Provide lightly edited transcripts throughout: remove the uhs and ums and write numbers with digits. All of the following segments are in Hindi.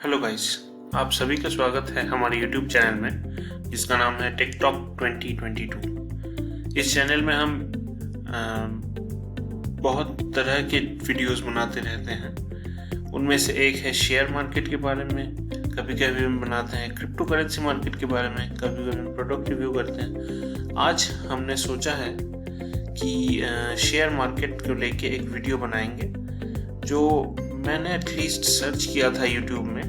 हेलो गाइस, आप सभी का स्वागत है हमारे यूट्यूब चैनल में जिसका नाम है टेक टॉक 2022। इस चैनल में हम बहुत तरह के वीडियोस बनाते रहते हैं। उनमें से एक है शेयर मार्केट के बारे में, कभी कभी हम बनाते हैं क्रिप्टो करेंसी मार्केट के बारे में, कभी कभी हम प्रोडक्ट रिव्यू करते हैं। आज हमने सोचा है कि शेयर मार्केट को लेके एक वीडियो बनाएंगे जो मैंने एटलीस्ट सर्च किया था यूट्यूब में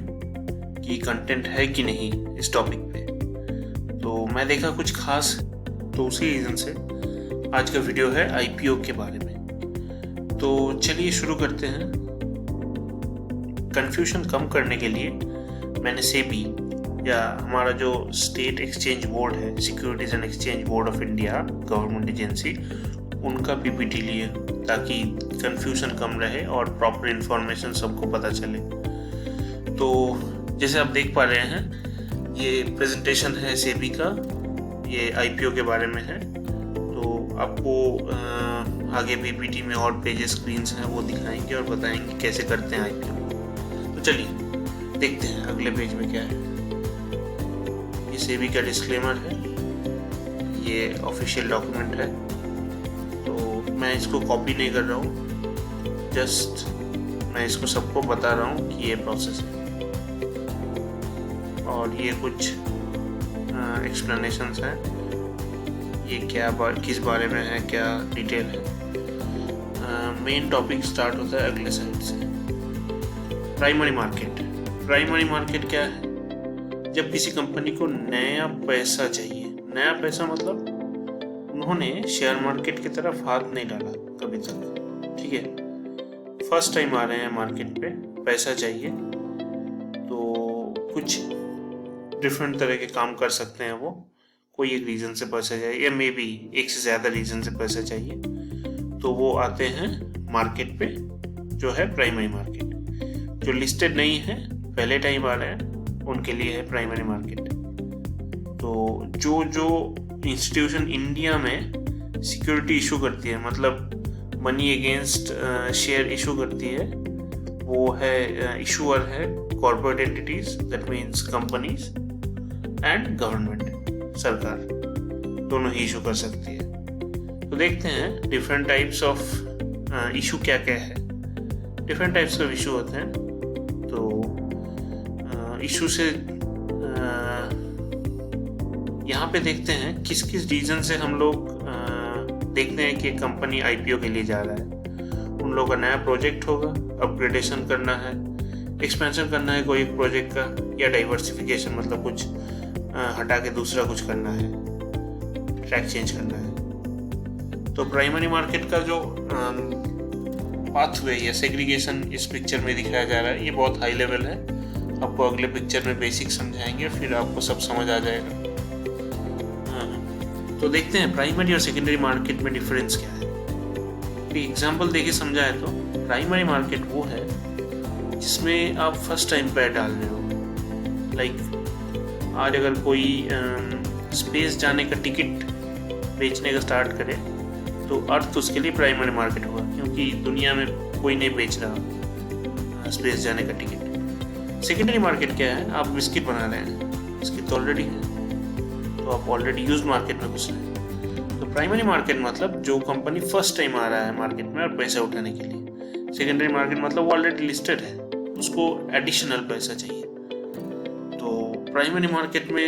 कि कंटेंट है कि नहीं इस टॉपिक पे, तो मैं देखा कुछ खास, तो उसी रीज़न से आज का वीडियो है आईपीओ के बारे में। तो चलिए शुरू करते हैं। कंफ्यूजन कम करने के लिए मैंने सेबी या हमारा जो स्टेट एक्सचेंज बोर्ड है, securities and exchange board of India, government agency, उनका पीपीटी लिए ताकि कंफ्यूजन कम रहे और प्रॉपर इन्फॉर्मेशन सबको पता चले। तो जैसे आप देख पा रहे हैं, ये प्रेजेंटेशन है सेबी का, ये आईपीओ के बारे में है। तो आपको आगे पीपीटी में और पेजेस स्क्रीन्स हैं वो दिखाएंगे और बताएंगे कैसे करते हैं आईपीओ। तो चलिए देखते हैं अगले पेज में क्या है। ये सेबी का डिस्क्लेमर है, ये ऑफिशियल डॉक्यूमेंट है, तो मैं इसको कॉपी नहीं कर रहा हूँ, जस्ट मैं इसको सबको बता रहा हूँ कि ये प्रोसेस है। और ये कुछ एक्सप्लेनेशंस हैं, ये किस बारे में है, क्या डिटेल है। मेन टॉपिक स्टार्ट होता है अगले साइड से। Primary market. प्राइमरी मार्केट क्या है? जब किसी कंपनी को नया पैसा चाहिए, नया पैसा मतलब उन्होंने शेयर मार्केट की तरफ हाथ नहीं डाला कभी तक, ठीक है, फर्स्ट टाइम आ रहे हैं मार्केट पे, पैसा चाहिए, तो कुछ डिफरेंट तरह के काम कर सकते हैं वो। कोई एक रीज़न से पैसा चाहिए या मे बी एक से ज़्यादा रीज़न से पैसा चाहिए, तो वो आते हैं मार्केट पे, जो है प्राइमरी मार्केट। जो लिस्टेड नहीं है, पहले टाइम आ रहे हैं, उनके लिए है प्राइमरी मार्केट। तो जो इंस्टीट्यूशन इंडिया में सिक्योरिटी इशू करती है, मतलब मनी अगेंस्ट शेयर इशू करती है, वो है इशूअर है corporate entities, that means companies and government, सरकार, दोनों ही इशू कर सकती है। तो देखते हैं डिफरेंट टाइप्स ऑफ इशू क्या क्या है। डिफरेंट टाइप्स ऑफ इशू होते हैं। तो इशू से यहाँ पे देखते हैं किस किस रीजन से हम लोग देखते हैं कि कंपनी आईपीओ के लिए जा रहा है। उन लोगों का नया प्रोजेक्ट होगा, अपग्रेडेशन करना है, एक्सपेंशन करना है कोई एक प्रोजेक्ट का, या डाइवर्सिफिकेशन मतलब कुछ हटा के दूसरा कुछ करना है, ट्रैक चेंज करना है। तो प्राइमरी मार्केट का जो पाथवे या सेग्रीगेशन इस पिक्चर में दिखाया जा रहा है, ये बहुत हाई लेवल है। आपको अगले पिक्चर में बेसिक समझाएंगे, फिर आपको सब समझ आ जाएगा। तो देखते हैं प्राइमरी और सेकेंडरी मार्केट में डिफरेंस क्या है। एग्जाम्पल देके समझाए तो प्राइमरी मार्केट वो है जिसमें आप फर्स्ट टाइम पैर डाल रहे हो। लाइक आज अगर कोई स्पेस जाने का टिकट बेचने का स्टार्ट करे तो अर्थ उसके लिए प्राइमरी मार्केट होगा, क्योंकि दुनिया में कोई नहीं बेच रहा स्पेस जाने का टिकट। सेकेंडरी मार्केट क्या है? आप बिस्किट बना रहे हैं, बिस्किट तो ऑलरेडी है, तो आप ऑलरेडी यूज मार्केट में घुस रहे हैं। तो प्राइमरी मार्केट मतलब जो कंपनी फर्स्ट टाइम आ रहा है मार्केट में और पैसा उठाने के लिए। सेकेंडरी मार्केट मतलब वो ऑलरेडी लिस्टेड है, उसको एडिशनल पैसा चाहिए। तो प्राइमरी मार्केट में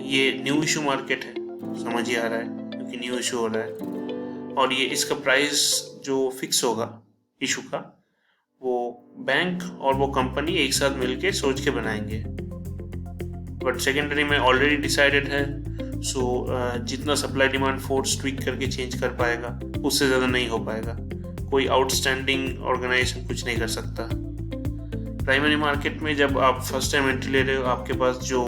ये न्यू इशू मार्केट है, समझ ही आ रहा है, क्योंकि न्यू इशू हो रहा है। और ये इसका प्राइस जो फिक्स होगा इशू का, वो बैंक और वो कंपनी एक साथ मिलके सोच के बनाएंगे। बट सेकेंडरी में ऑलरेडी डिसाइडेड है, सो जितना सप्लाई डिमांड फोर्स ट्विक करके चेंज कर पाएगा, उससे ज़्यादा नहीं हो पाएगा। कोई आउटस्टैंडिंग ऑर्गेनाइजेशन कुछ नहीं कर सकता। प्राइमरी मार्केट में जब आप फर्स्ट टाइम एंट्री ले रहे हो, आपके पास जो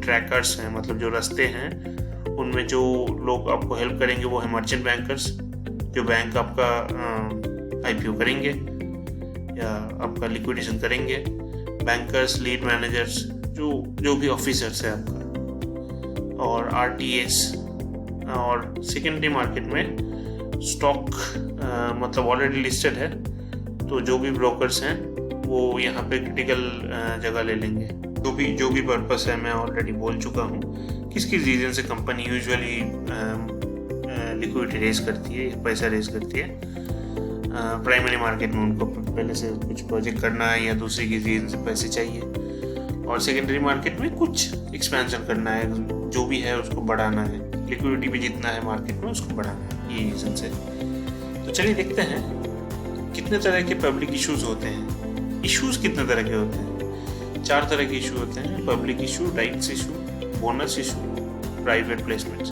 ट्रैकर्स हैं, मतलब जो रास्ते हैं, उनमें जो लोग आपको हेल्प करेंगे वो है मर्चेंट बैंकर्स, जो बैंक आपका आईपीओ करेंगे या आपका लिक्विडेशन करेंगे, बैंकर्स, लीड मैनेजर्स, जो भी ऑफिसर्स है आपका, और आरटीएस। और सेकेंडरी मार्केट में स्टॉक मतलब ऑलरेडी लिस्टेड है, तो जो भी ब्रोकर्स हैं वो यहाँ पे क्रिटिकल जगह ले लेंगे। जो भी पर्पस है मैं ऑलरेडी बोल चुका हूँ। किस किस रीजन से कंपनी यूजुअली लिक्विडिटी रेज करती है, पैसा रेज करती है। प्राइमरी मार्केट में उनको पहले से कुछ प्रोजेक्ट करना है या दूसरी किसी रीजन से पैसे चाहिए, और सेकेंडरी मार्केट में कुछ एक्सपेंशन करना है, जो भी है उसको बढ़ाना है, लिक्विडिटी भी जितना है मार्केट में उसको बढ़ाना है, ये रीजन से। तो चलिए देखते हैं कितने तरह के पब्लिक इश्यूज होते हैं। इश्यूज कितने तरह के होते हैं? 4 तरह के इशू होते हैं। Public issue, rights issue, bonus issue, private placements.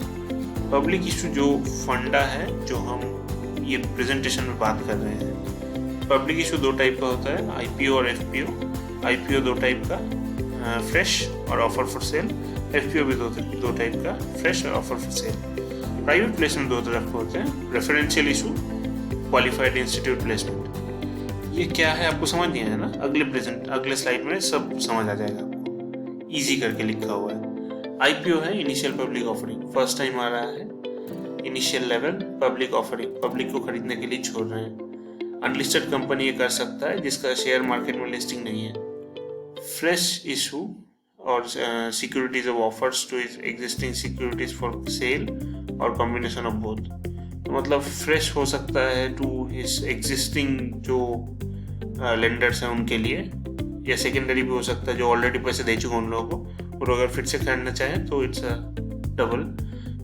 Public issue जो फंडा है, जो हम ये प्रेजेंटेशन में बात कर रहे हैं। पब्लिक इशू 2 टाइप का होता है, आईपीओ और एफपीओ। आईपीओ 2 टाइप का, फ्रेश और ऑफर फॉर सेल। एफपीओ भी 2 टाइप का, फ्रेश और offer for sale. Private placement 2 तरह के होते हैं, referential issue, qualified institute placement. ये क्या है आपको समझ नहीं आया ना? अगले स्लाइड में सब समझ आ जाएगा आपको, इजी करके लिखा हुआ है। आईपीओ है initial public offering, first time आ रहा है। Initial level public offering, public को खरीदने के लिए छोड़ रहे हैं। अनलिस्टेड कंपनी ये कर सकता है जिसका शेयर मार्केट में लिस्टिंग नहीं है। फ्रेश इशू और securities of offers to existing securities for sale और कॉम्बिनेशन ऑफ बोथ। तो मतलब फ्रेश हो सकता है टू हिज एग्जिस्टिंग जो लेंडर्स हैं उनके लिए, या सेकेंडरी भी हो सकता है जो ऑलरेडी पैसे दे चुके उन लोगों को, और अगर फिर से खरीदना चाहें तो it's a double.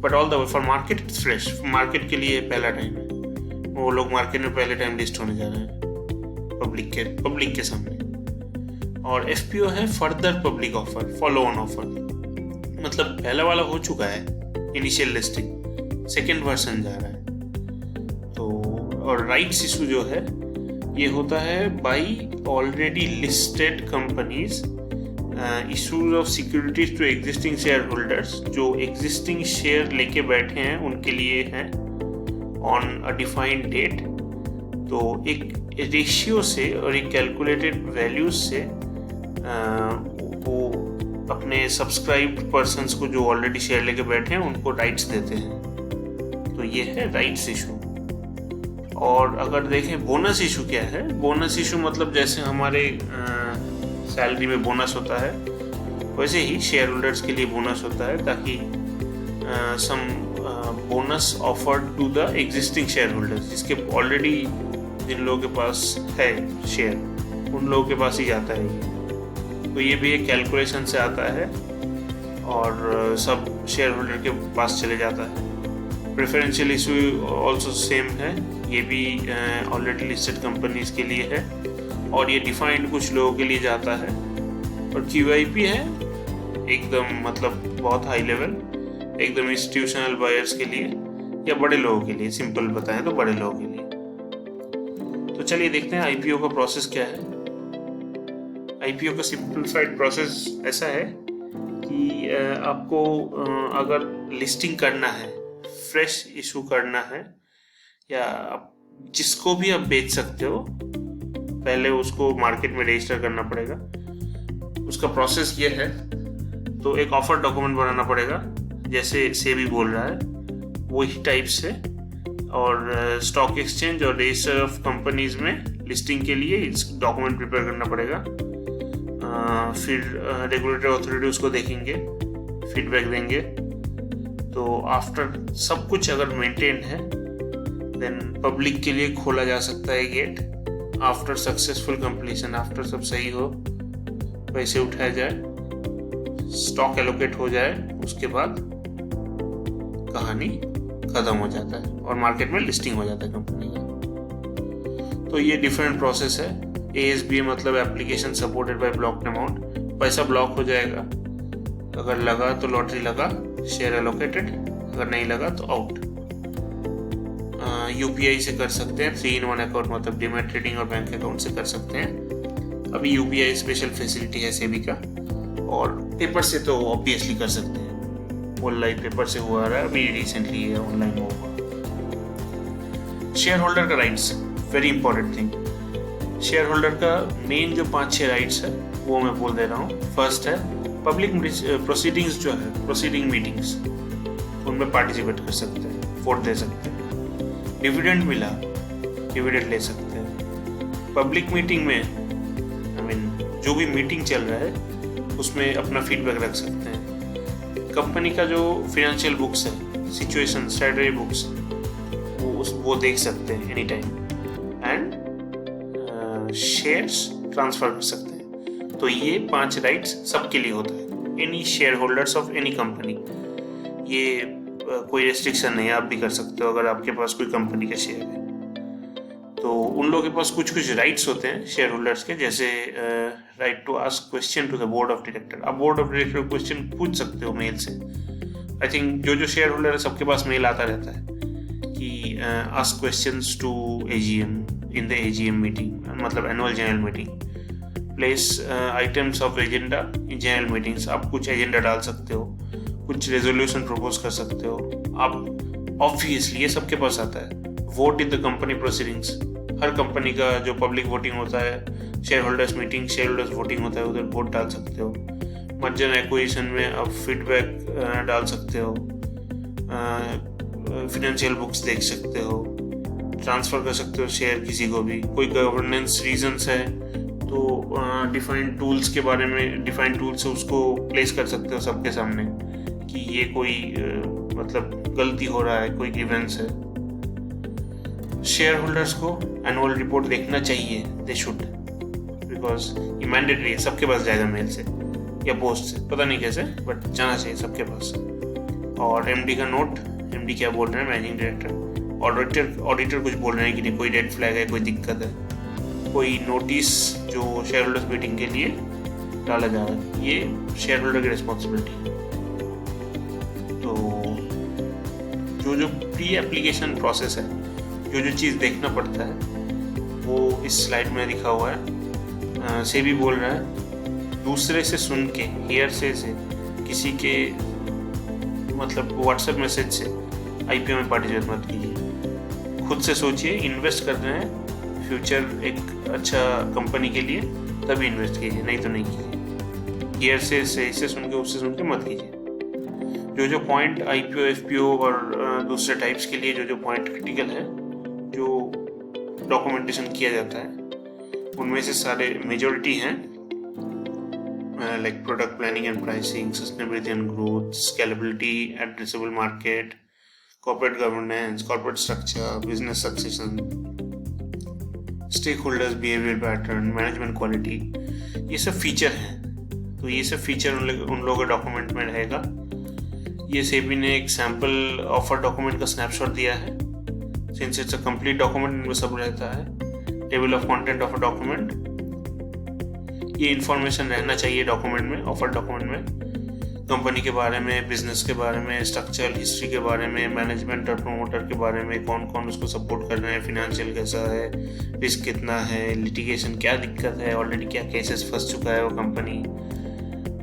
But all the way for market it's fresh. Market के लिए पहला टाइम है, वो लोग मार्केट में पहले टाइम लिस्ट होने जा रहे हैं पब्लिक के सामने। और एफपीओ है further public offer, follow on offer. मतलब पहला वाला हो चुका है इनिशियल लिस्टिंग, सेकेंड वर्जन जा रहा है। तो और राइट्स इशू जो है ये होता है by already listed companies, issues of securities to existing share holders, जो एग्जिस्टिंग शेयर लेके बैठे हैं उनके लिए हैं ऑन अ डिफाइंड डेट। तो एक रेशियो से और एक कैलकुलेटेड वैल्यूज से वो अपने सब्सक्राइब्ड पर्सन्स को जो ऑलरेडी शेयर लेके बैठे हैं उनको राइट्स देते हैं। तो ये है राइट्स इशू। और अगर देखें बोनस इशू क्या है, बोनस इशू मतलब जैसे हमारे सैलरी में बोनस होता है वैसे ही शेयर होल्डर्स के लिए बोनस होता है, ताकि some bonus offered to the existing share holders, जिसके ऑलरेडी जिन लोगों के पास है शेयर उन लोगों के पास ही जाता है ये। तो ये भी एक कैलकुलेशन से आता है और सब शेयर होल्डर के पास चले जाता है। प्रेफरेंशियल इशू ऑल्सो सेम है, ये भी ऑलरेडी लिस्टेड कंपनीज के लिए है और ये डिफाइंड कुछ लोगों के लिए जाता है। और क्यूआईपी है एकदम मतलब बहुत हाई लेवल, एकदम इंस्टीट्यूशनल बायर्स के लिए या बड़े लोगों के लिए, सिंपल बताएं तो बड़े लोगों के लिए। तो चलिए देखते हैं आईपीओ का प्रोसेस क्या है। आईपीओ का सिंपलीफाइड प्रोसेस ऐसा है कि आपको अगर लिस्टिंग करना है, फ्रेश इशू करना है, या जिसको भी आप बेच सकते हो पहले उसको मार्केट में रजिस्टर करना पड़ेगा। उसका प्रोसेस ये है, तो एक ऑफर डॉक्यूमेंट बनाना पड़ेगा, जैसे सेबी बोल रहा है वही टाइप से, और स्टॉक एक्सचेंज और रजिस्टर ऑफ कंपनीज में लिस्टिंग के लिए इस डॉक्यूमेंट प्रिपेयर करना पड़ेगा। फिर रेगुलेटरी अथॉरिटी उसको देखेंगे, फीडबैक देंगे। तो आफ्टर सब कुछ अगर मेंटेन है देन पब्लिक के लिए खोला जा सकता है gate. After successful completion, after सब सही हो, पैसे उठाए जाए, स्टॉक एलोकेट हो जाए, उसके बाद कहानी खत्म हो जाता है और मार्केट में लिस्टिंग हो जाता है कंपनी का। तो ये डिफरेंट प्रोसेस है। ASBA मतलब application supported by blocked amount. पैसा ब्लॉक हो जाएगा, अगर लगा तो लॉटरी लगा, शेयर एलोकेटेड, अगर नहीं लगा तो आउट। UPI से कर सकते हैं, 3-in-1 अकाउंट मतलब डीमैट, ट्रेडिंग और बैंक अकाउंट से कर सकते हैं। अभी UPI स्पेशल फैसिलिटी है सेबी का। और पेपर से तो ऑब्वियसली कर सकते हैं, ऑनलाइन पेपर से हुआ रहा है, अभी रिसेंटली ये ऑनलाइन हुआ। शेयर होल्डर का rights, very important thing. Share holder का मेन जो 5-6 राइट्स है वो मैं बोल दे रहा हूँ। फर्स्ट है पब्लिक प्रोसीडिंग्स, जो है प्रोसीडिंग मीटिंग्स, उनमें पार्टिसिपेट कर सकते हैं, वोट दे सकते हैं। डिविडेंड मिला, डिविडेंड ले सकते हैं। पब्लिक मीटिंग में जो भी मीटिंग चल रहा है उसमें अपना फीडबैक रख सकते हैं। कंपनी का जो फिनेंशियल बुक्स है, सिचुएशन स्ट्रेटजी बुक्स, वो देख सकते हैं any time, and shares transfer कर सकते हैं। तो ये 5 राइट्स सबके लिए होता है, any share holders of any company. ये कोई रेस्ट्रिक्शन नहीं है, आप भी कर सकते हो अगर आपके पास कोई कंपनी का शेयर है। तो उन लोगों के पास कुछ राइट्स होते हैं शेयर होल्डर्स के, जैसे right to ask question to the board of director. आप बोर्ड ऑफ डायरेक्टर क्वेश्चन पूछ सकते हो मेल से। आई थिंक जो शेयर होल्डर है सबके पास मेल आता रहता है कि ask questions to AGM in the AGM meeting, मतलब annual general meeting. Place items of agenda in general meetings. आप कुछ एजेंडा डाल सकते हो, कुछ रेजोल्यूशन प्रपोज कर सकते हो आप। ऑब्वियसली ये सबके पास आता है। Vote in the company proceedings, her company का जो पब्लिक वोटिंग होता है, share holders meeting, share holders voting होता है, उधर वोट डाल सकते हो। मर्जर एक्विजिशन में आप फीडबैक डाल सकते हो, फिनेंशियल बुक्स देख सकते हो, ट्रांसफ़र कर सकते हो शेयर किसी को भी। कोई गवर्नेंस रीजंस है तो डिफाइंड टूल्स के बारे में, डिफाइंड टूल से उसको प्लेस कर सकते हो सबके सामने कि ये कोई मतलब गलती हो रहा है, कोई ग्रीवेंस है। शेयर होल्डर्स को एनुअल रिपोर्ट देखना चाहिए, दे शुड, बिकॉज ये मैंडेटरी है, सबके पास जाएगा मेल से या पोस्ट से, पता नहीं कैसे, बट जाना चाहिए सबके पास। और MD का नोट, MD क्या बोल रहे हैं, मैनेजिंग डायरेक्टर, ऑडिटर कुछ बोल रहे हैं कि नहीं, कोई रेड फ्लैग है, कोई दिक्कत है, कोई नोटिस जो शेयर होल्डर्स मीटिंग के लिए डाला जा रहा है, ये शेयर होल्डर की रिस्पॉन्सिबिलिटी है। तो जो प्री एप्लीकेशन प्रोसेस है, जो चीज़ देखना पड़ता है, वो इस स्लाइड में लिखा हुआ है। सेबी बोल रहा है दूसरे से सुन के, हेयरसे से, किसी के मतलब व्हाट्सएप मैसेज से IPO में पार्टिसिपेट मत कीजिए। खुद से सोचिए, इन्वेस्ट कर रहे हैं फ्यूचर एक अच्छा कंपनी के लिए, तभी इन्वेस्ट कीजिए, नहीं तो नहीं कीजिए। हेयरसे से, इससे सुन के उससे सुन के मत कीजिए। जो पॉइंट IPO FPO और दूसरे टाइप्स के लिए जो पॉइंट क्रिटिकल है, जो डॉक्यूमेंटेशन किया जाता है, उनमें से सारे मेजॉरिटी हैं, like product planning and pricing, sustainability and growth, scalability, addressable market, corporate governance, corporate structure, business succession, stake holders behaviour pattern, management quality, ये सब फीचर हैं। तो ये सब फीचर उन लोगों के डॉक्यूमेंट में रहेगा। ये सेबी ने एक सैम्पल ऑफर डॉक्यूमेंट का स्नैपशॉट दिया है। Since it's a complete document, इनमें सब रहता है। Table of content of a document, ये इंफॉर्मेशन रहना चाहिए डॉक्यूमेंट में, ऑफर डॉक्यूमेंट में, कंपनी के बारे में, बिजनेस के बारे में, स्ट्रक्चरल हिस्ट्री के बारे में, मैनेजमेंट और प्रोमोटर के बारे में, कौन कौन उसको सपोर्ट कर रहे हैं, फिनेंशियल कैसा है, रिस्क कितना है, लिटिगेशन क्या दिक्कत है, ऑलरेडी क्या केसेस फंस चुका है वो कंपनी।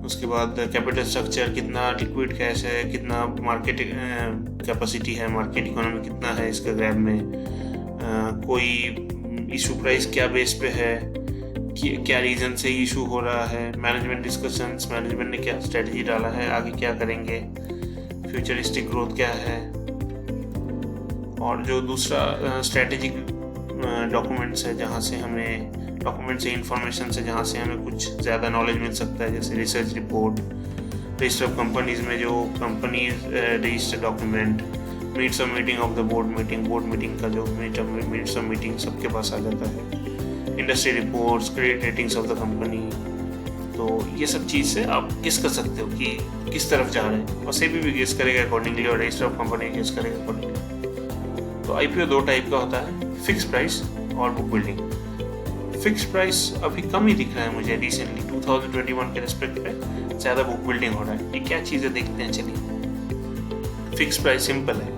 उसके बाद कैपिटल स्ट्रक्चर, कितना लिक्विड कैश है, कितना मार्केट कैपेसिटी है, मार्केट इकोनॉमी कितना है इसका ग्रैब में, कोई इशू प्राइस क्या बेस पे है, क्या रीज़न से इशू हो रहा है, मैनेजमेंट डिस्कशंस, मैनेजमेंट ने क्या स्ट्रेटजी डाला है, आगे क्या करेंगे, फ्यूचरिस्टिक ग्रोथ क्या है। और जो दूसरा स्ट्रेटेजिक डॉक्यूमेंट्स है, जहाँ से हमें डॉक्यूमेंट से, इंफॉर्मेशन से, जहाँ से हमें कुछ ज़्यादा नॉलेज मिल सकता है, जैसे research report, register of companies में जो company register document, minutes of meeting of the board meeting का जो मिनट्स ऑफ मीटिंग सबके पास आ जाता है, industry reports, credit ratings of the company. तो ये सब चीज़ से आप गेस कर सकते हो कि किस तरफ जा रहे हैं, और सेबी भी गेस करेगा अकॉर्डिंगली, और रजिस्टर ऑफ कंपनी गेस करेगा अकॉर्डिंगली। तो IPO 2 टाइप का होता है, फिक्स प्राइस और बुक बिल्डिंग। फिक्स प्राइस अभी कम ही दिख रहा है मुझे रिसेंटली, 2021 के रिस्पेक्ट पे ज़्यादा बुक बिल्डिंग हो रहा है। ये क्या चीज़ें देखते हैं, चलिए। फिक्स प्राइस सिंपल है,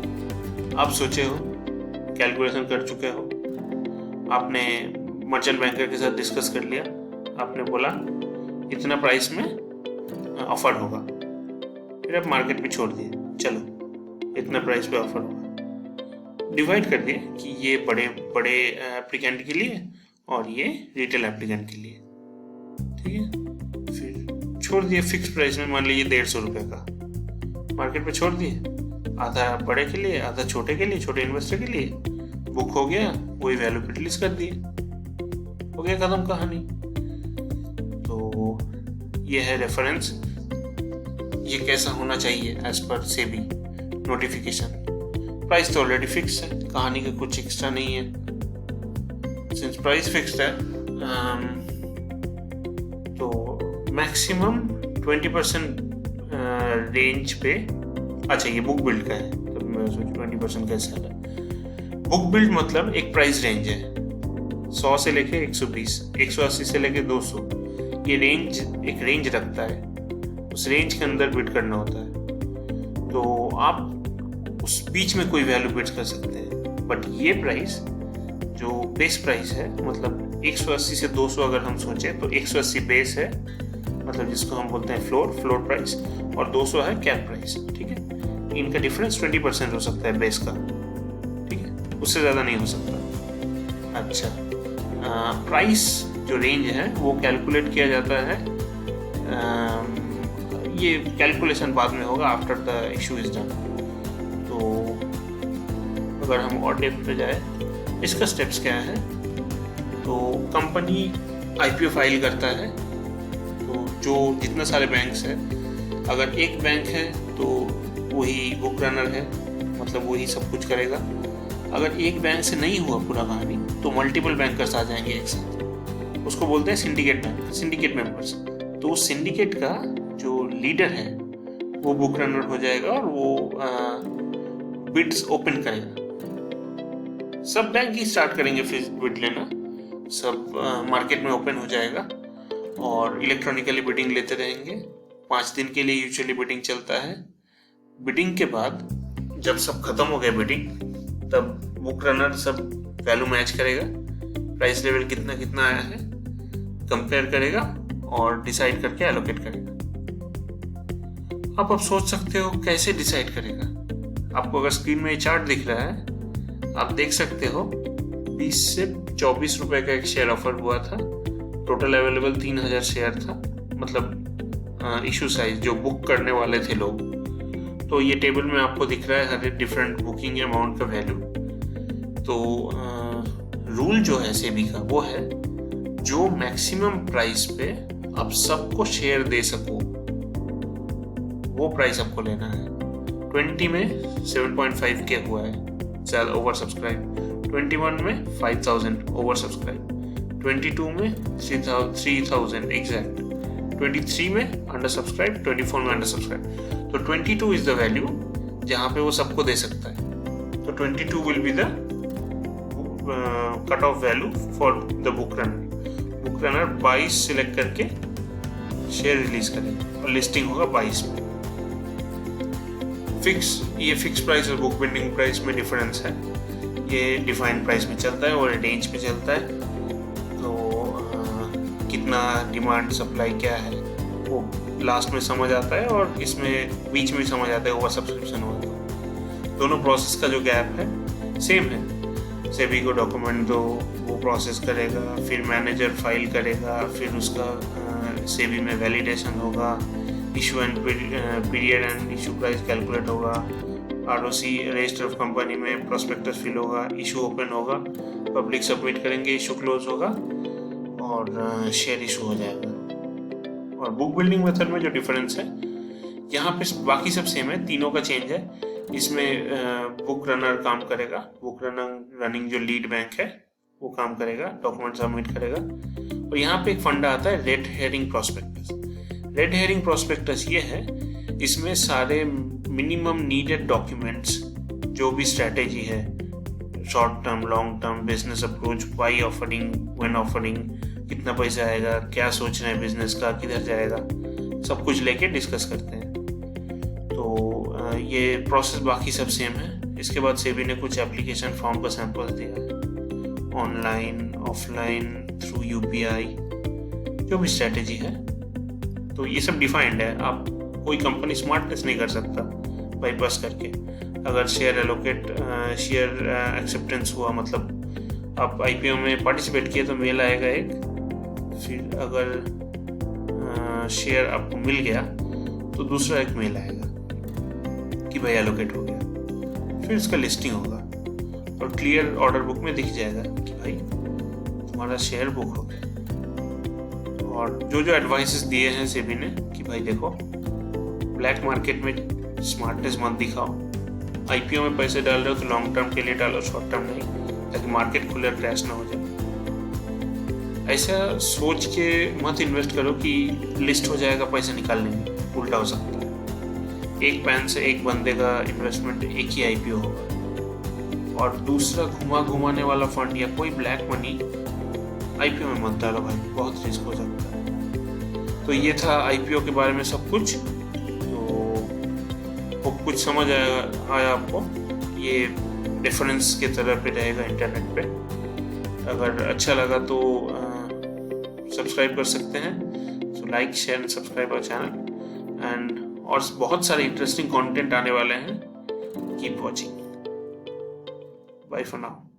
आप सोचे हो, कैलकुलेशन कर चुके हो, आपने मर्चेंट बैंकर के साथ डिस्कस कर लिया, आपने बोला इतना प्राइस में ऑफर होगा, फिर आप मार्केट पे छोड़ दिए, चलो इतना प्राइस पे ऑफर होगा, डिवाइड कर दिए कि ये बड़े एप्लीकेंट के लिए और ये रिटेल एप्लीकेंट के लिए, ठीक है। फिर छोड़ दिए फिक्स प्राइस में, मान लीजिए 150 रुपये का, मार्केट पे छोड़ दिए, आधा बड़े के लिए, आधा छोटे के लिए, छोटे इन्वेस्टर के लिए, बुक हो गया, वही वैल्यू पे रिलीज कर दिए, हो गया खत्म कहानी। तो ये है रेफरेंस, ये कैसा होना चाहिए as per SEBI notification. Price तो ऑलरेडी फिक्स है, कहानी का कुछ एक्स्ट्रा नहीं है। सिंस प्राइस फिक्स्ड है तो मैक्सिमम 20% रेंज पे। अच्छा, ये बुक बिल्ड का है, तो मैं सोचूं 20% कैसे है। बुक बिल्ड मतलब एक प्राइस रेंज है 100 से लेके 120, 180 से लेके 200। ये रेंज एक रेंज रखता है, उस रेंज के अंदर बिड करना होता है। तो आप उस बीच में कोई वैल्यू बिड कर सकते हैं। बट ये प्राइस जो बेस प्राइस है, मतलब 180 से 200 अगर हम सोचें तो 180 बेस है, मतलब जिसको हम बोलते हैं फ्लोर प्राइस, और 200 है कैप प्राइस। ठीक है, इनका डिफरेंस 20% हो सकता है बेस का। ठीक है, उससे ज़्यादा नहीं हो सकता। अच्छा, प्राइस जो रेंज है वो कैलकुलेट किया जाता है। ये कैलकुलेशन बाद में होगा after the issue is done. तो अगर हम और डेप्थ पे जाए, इसका स्टेप्स क्या है। तो कंपनी आईपीओ फाइल करता है, तो जो जितना सारे बैंक्स है, अगर एक बैंक है तो वही बुक रनर है, मतलब वही सब कुछ करेगा। अगर एक बैंक से नहीं हुआ पूरा कहानी तो मल्टीपल बैंकर्स आ जाएंगे एक साथ, उसको बोलते हैं सिंडिकेट बैंक, सिंडिकेट मेंबर्स। तो उस सिंडिकेट का जो लीडर है वो बुक रनर हो जाएगा और वो बिड्स ओपन करेगा। सब बैंक ही स्टार्ट करेंगे फिर बिड लेना, सब मार्केट में ओपन हो जाएगा और इलेक्ट्रॉनिकली बिडिंग लेते रहेंगे। 5 दिन के लिए यूजुअली बिडिंग चलता है। बिडिंग के बाद जब सब खत्म हो गया बिडिंग, तब बुक रनर सब वैल्यू मैच करेगा, प्राइस लेवल कितना कितना आया है कंपेयर करेगा और डिसाइड करके एलोकेट करेगा। आप अब सोच सकते हो कैसे डिसाइड करेगा। आपको अगर स्क्रीन में चार्ट दिख रहा है, आप देख सकते हो 20 से 24 रुपए का एक शेयर ऑफर हुआ था। टोटल अवेलेबल 3000 शेयर था, मतलब इशू साइज जो बुक करने वाले थे लोग। तो ये टेबल में आपको दिख रहा है हर एक डिफरेंट बुकिंग अमाउंट का वैल्यू। तो रूल जो है सेबी का वो है, जो मैक्सिमम प्राइस पे आप सबको शेयर दे सको वो प्राइस आपको लेना है। 20 में 7.5K हुआ है, ज़्यादा ओवर सब्सक्राइब। 21 में 5000 ओवर सब्सक्राइब। 22 में 3000 एग्जैक्ट। 23 में अंडर सब्सक्राइब। 24 में अंडर सब्सक्राइब। तो 22 इज द वैल्यू जहाँ पे वो सबको दे सकता है। तो 22 will be the cut off value for the book runner. Book runner 22 select करके शेयर रिलीज करेगा और लिस्टिंग होगा 22 में। ये फिक्स प्राइस और बुक बिल्डिंग प्राइस में डिफरेंस है। ये डिफाइंड प्राइस में चलता है और रेंज पे चलता है। तो कितना डिमांड सप्लाई क्या है वो लास्ट में समझ आता है, और इसमें बीच में समझ आता है ओवर सब्सक्रिप्शन हुआ। तो दोनों प्रोसेस का जो गैप है सेम है। सेबी को डॉक्यूमेंट दो, वो प्रोसेस करेगा, फिर मैनेजर फाइल करेगा, फिर उसका सेबी में वैलिडेशन होगा, issue and period and issue price calculate होगा, आरओसी रजिस्टर ऑफ कंपनी में प्रोस्पेक्टस फिल होगा, इशू ओपन होगा, पब्लिक सबमिट करेंगे, इशू क्लोज होगा और शेयर इशू हो जाएगा। और बुक बिल्डिंग मेथड में जो डिफरेंस है, यहाँ पे बाकी सब सेम है, तीनों का चेंज है। इसमें बुक रनर काम करेगा, बुक रनर रनिंग जो लीड बैंक है वो काम करेगा, डॉक्यूमेंट सबमिट करेगा। और यहाँ पे एक फंडा आता है red hearing prospectus. Red hearing prospectus ये है, इसमें सारे मिनिमम नीडेड डॉक्यूमेंट्स, जो भी स्ट्रैटेजी है, short term, long term, business approach, why offering, when offering, कितना पैसा आएगा, क्या सोच रहे हैं बिजनेस का, किधर जाएगा, सब कुछ लेके डिस्कस करते हैं। तो ये प्रोसेस बाकी सब सेम है। इसके बाद सेबी ने कुछ एप्लीकेशन फॉर्म का सैंपल दिया है, ऑनलाइन, ऑफलाइन, थ्रू यूपीआई, जो भी स्ट्रैटेजी है। तो ये सब डिफाइंड है। आप कोई कंपनी स्मार्टनेस नहीं कर सकता बाईपास करके। अगर शेयर एक्सेप्टेंस हुआ, मतलब आप आईपीओ में पार्टिसिपेट किए तो मेल आएगा एक, फिर अगर शेयर आपको मिल गया तो दूसरा एक मेल आएगा कि भाई एलोकेट हो गया, फिर इसका लिस्टिंग होगा और क्लियर ऑर्डर बुक में दिख जाएगा कि भाई तुम्हारा शेयर बुक हो गया। और जो जो एडवाइसेस दिए हैं सेबी ने कि भाई देखो ब्लैक मार्केट में स्मार्टनेस मत दिखाओ, आईपीओ में पैसे डाल रहे हो तो लॉन्ग टर्म के लिए डालो, शॉर्ट टर्म नहीं, ताकि मार्केट खुले क्रैश ना हो जाए। ऐसा सोच के मत इन्वेस्ट करो कि लिस्ट हो जाएगा पैसे निकालने में, उल्टा हो सकता है। एक पैन से एक बंदे का इन्वेस्टमेंट एक ही आईपीओ होगा। और दूसरा, घुमाने वाला फंड या कोई ब्लैक मनी आईपीओ में मत डालो भाई, बहुत रिस्क हो सकता है। तो ये था आईपीओ के बारे में सब कुछ। तो कुछ समझ आया आपको। ये रेफरेंस के तरह पे रहेगा इंटरनेट पे। अगर अच्छा लगा तो सब्सक्राइब कर सकते हैं। So like, share and subscribe our channel and और बहुत सारे इंटरेस्टिंग कंटेंट आने वाले हैं। Keep watching. Bye for now.